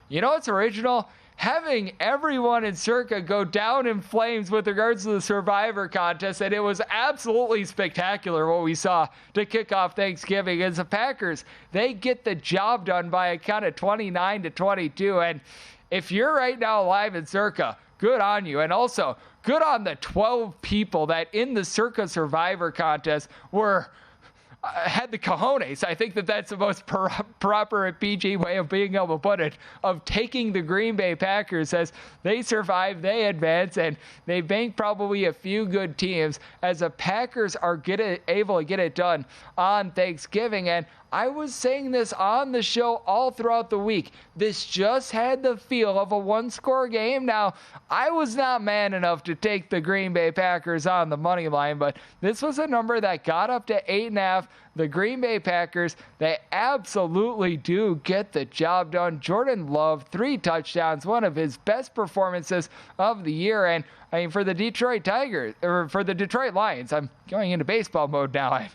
you know what's original? Having everyone in Circa go down in flames with regards to the Survivor contest, and it was absolutely spectacular what we saw to kick off Thanksgiving. As the Packers, they get the job done by a count of 29-22, and if you're right now alive in Circa, good on you. And also, good on the 12 people that in the Circa Survivor contest had the cojones. I think that's the most proper and PG way of being able to put it, of taking the Green Bay Packers as they survive, they advance, and they bank probably a few good teams as the Packers are able to get it done on Thanksgiving. And I was saying this on the show all throughout the week. This just had the feel of a one-score game. Now, I was not man enough to take the Green Bay Packers on the money line, but this was a number that got up to 8.5. The Green Bay Packers, they absolutely do get the job done. Jordan Love, 3 touchdowns, one of his best performances of the year. And I mean, for the Detroit Tigers, or for the Detroit Lions, I'm going into baseball mode now. I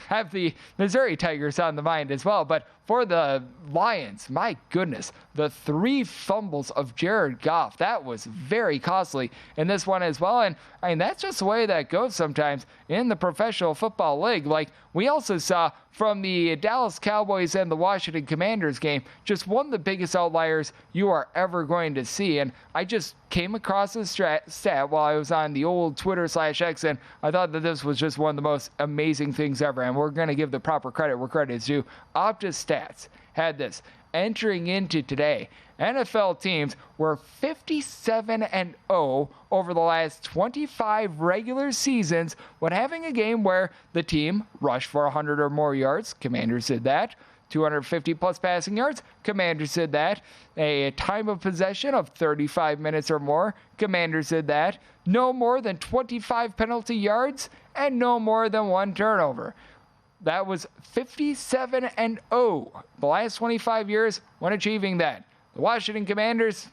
have the Missouri Tigers on the mind as well. But for the Lions, my goodness, the 3 fumbles of Jared Goff, that was very costly in this one as well. And I mean, that's just the way that goes sometimes in the professional football league. Like we also saw from the Dallas Cowboys and the Washington Commanders game, just one of the biggest outliers you are ever going to see. And I just came across this stat while I was on the old Twitter/X, and I thought that this was just one of the most amazing things ever. And we're going to give the proper credit where credit is due. Optus Stats had this. Entering into today, NFL teams were 57-0 over the last 25 regular seasons when having a game where the team rushed for 100 or more yards. Commanders did that. 250 plus passing yards. Commanders did that. A time of possession of 35 minutes or more. Commanders did that. No more than 25 penalty yards and no more than 1 turnover. That was 57-0 the last 25 years when achieving that. The Washington Commanders,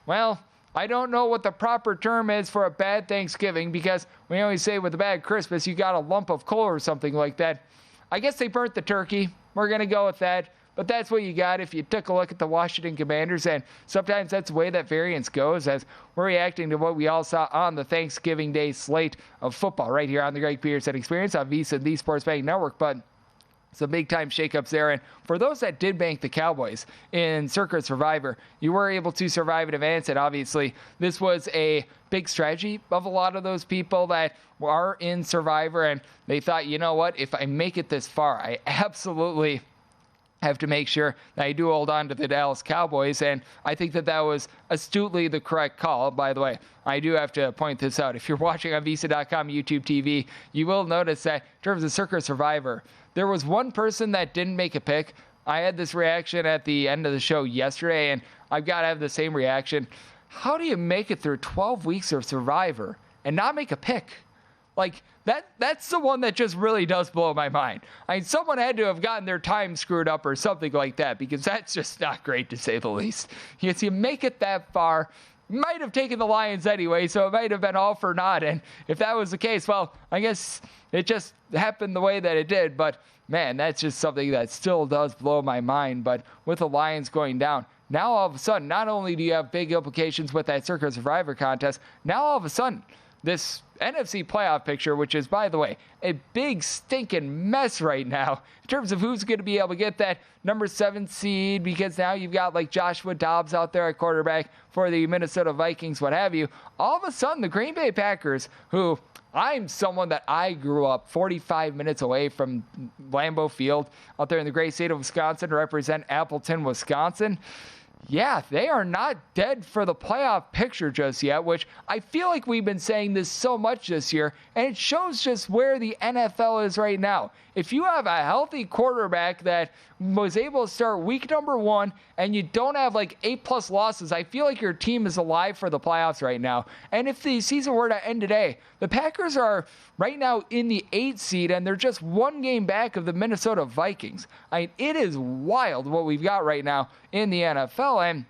well, I don't know what the proper term is for a bad Thanksgiving, because we always say with a bad Christmas, you got a lump of coal or something like that. I guess they burnt the turkey. We're going to go with that. But that's what you got if you took a look at the Washington Commanders, and sometimes that's the way that variance goes, as we're reacting to what we all saw on the Thanksgiving Day slate of football right here on the Greg Peterson Experience on VSiN, the Sports Betting Network. But some big-time shakeups there. And for those that did bank the Cowboys in Circa Survivor, you were able to survive and advance. And obviously, this was a big strategy of a lot of those people that are in Survivor. And they thought, you know what, if I make it this far, I absolutely have to make sure that I do hold on to the Dallas Cowboys, and I think that was astutely the correct call. By the way, I do have to point this out. If you're watching on VSiN.com, YouTube TV, you will notice that in terms of Circa Survivor, there was one person that didn't make a pick. I had this reaction at the end of the show yesterday, and I've got to have the same reaction. How do you make it through 12 weeks of Survivor and not make a pick? Like, that's the one that just really does blow my mind. I mean, someone had to have gotten their time screwed up or something like that, because that's just not great, to say the least. You make it that far, might have taken the Lions anyway, so it might have been all for naught. And if that was the case, well, I guess it just happened the way that it did. But, man, that's just something that still does blow my mind. But with the Lions going down, now all of a sudden, not only do you have big implications with that Circa Survivor contest, now all of a sudden, this NFC playoff picture, which is, by the way, a big stinking mess right now in terms of who's going to be able to get that number 7 seed, because now you've got like Joshua Dobbs out there at quarterback for the Minnesota Vikings, what have you. All of a sudden, the Green Bay Packers, who I'm someone that I grew up 45 minutes away from Lambeau Field out there in the great state of Wisconsin to represent Appleton, Wisconsin. Yeah, they are not dead for the playoff picture just yet, which I feel like we've been saying this so much this year, and it shows just where the NFL is right now. If you have a healthy quarterback that was able to start week number 1 and you don't have like 8+ losses, I feel like your team is alive for the playoffs right now. And if the season were to end today, the Packers are right now in the 8th seed, and they're just 1 game back of the Minnesota Vikings. I mean, it is wild what we've got right now in the NFL. And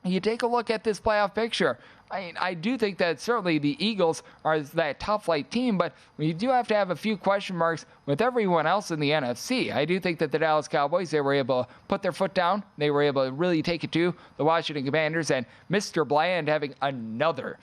you take a look at this playoff picture. I do think that certainly the Eagles are that top flight team, but we do have to have a few question marks with everyone else in the NFC. I do think that the Dallas Cowboys, they were able to put their foot down. They were able to really take it to the Washington Commanders, and Mr. Bland having another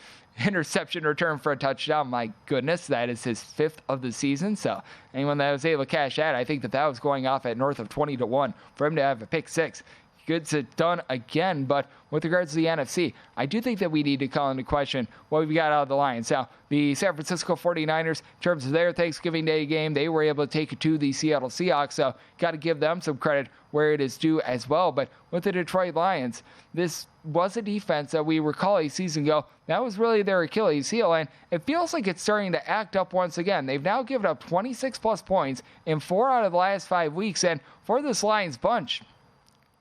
interception return for a touchdown. My goodness, that is his 5th of the season. So anyone that was able to cash that, I think that was going off at north of 20-1 for him to have a pick 6. Gets it done again. But with regards to the NFC, I do think that we need to call into question what we've got out of the Lions. Now, the San Francisco 49ers, in terms of their Thanksgiving Day game, they were able to take it to the Seattle Seahawks. So got to give them some credit where it is due as well. But with the Detroit Lions, this was a defense that we recall a season ago. That was really their Achilles heel, and it feels like it's starting to act up once again. They've now given up 26-plus points in 4 out of the last 5 weeks, and for this Lions bunch,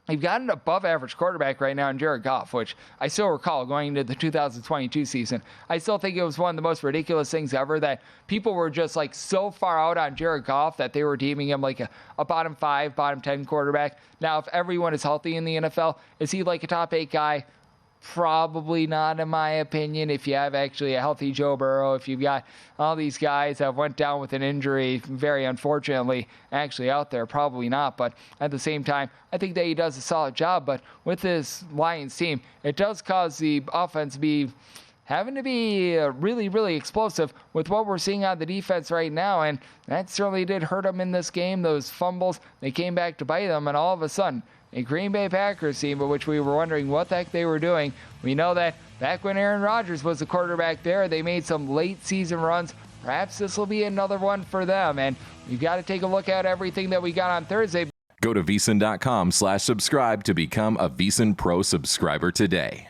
you've got an above-average quarterback right now in Jared Goff, which I still recall going into the 2022 season. I still think it was one of the most ridiculous things ever that people were just like so far out on Jared Goff that they were deeming him like a bottom 5, bottom 10 quarterback. Now, if everyone is healthy in the NFL, is he like a top 8 guy? Probably not, in my opinion. If you have actually a healthy Joe Burrow, if you've got all these guys that went down with an injury, very unfortunately, actually out there, probably not. But at the same time, I think that he does a solid job. But with this Lions team, it does cause the offense to be having to be really, really explosive with what we're seeing on the defense right now. And that certainly did hurt them in this game. Those fumbles, they came back to bite them, and all of a sudden, a Green Bay Packers team, but which we were wondering what the heck they were doing. We know that back when Aaron Rodgers was the quarterback there, they made some late season runs. Perhaps this will be another one for them, and we've got to take a look at everything that we got on Thursday. Go to VSiN.com/subscribe to become a VSiN Pro subscriber today.